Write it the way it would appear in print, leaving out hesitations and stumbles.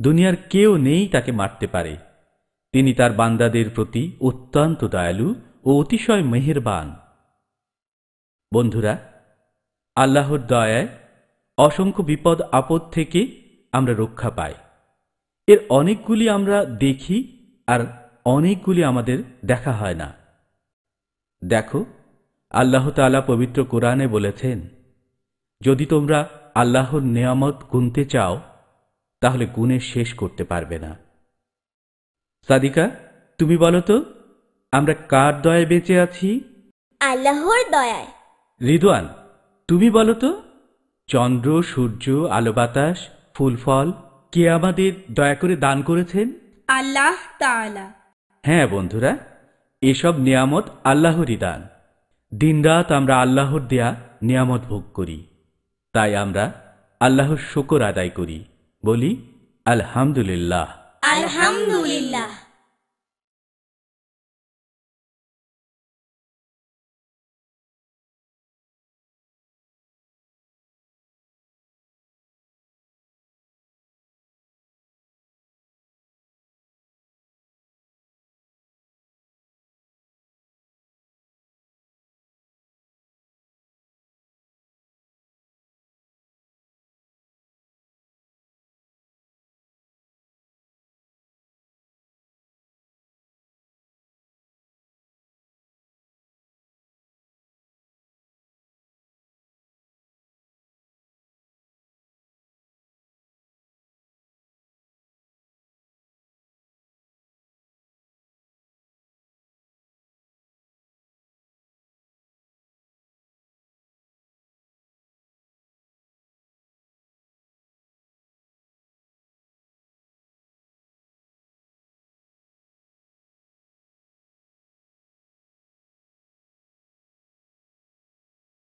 দুনিয়ার কেউ নেই তাকে মারতে পারে। তিনি তার বান্দাদের প্রতি অত্যন্ত দয়ালু ও অতিশয় মেহেরবান। বন্ধুরা, আল্লাহর দয়ায় অসংখ্য বিপদ আপদ থেকে আমরা রক্ষা পাই। এর অনেকগুলি আমরা দেখি আর অনেকগুলি আমাদের দেখা হয় না। দেখো, আল্লাহ তাআলা পবিত্র কোরআনে বলেছেন, যদি তোমরা আল্লাহর নেয়ামত গুনতে চাও তাহলে গুণে শেষ করতে পারবে না। সাদিকা, তুমি বলো তো, আমরা কার দয়ায় বেঁচে আছি? আল্লাহর দয়ায়। রিদওয়ান, তুমি বলো তো, চন্দ্র, সূর্য, আলো বাতাস, ফুল ফল কে আমাদের দয়া করে দান করেছেন? আল্লাহ তাআলা। হ্যাঁ বন্ধুরা, এসব নিয়ামত আল্লাহরই দান। দিনরাত আমরা আল্লাহর দেয়া নিয়ামত ভোগ করি, তাই আমরা আল্লাহর শুকর আদায় করি, বলি আলহামদুলিল্লাহ। আলহামদুলিল্লাহ।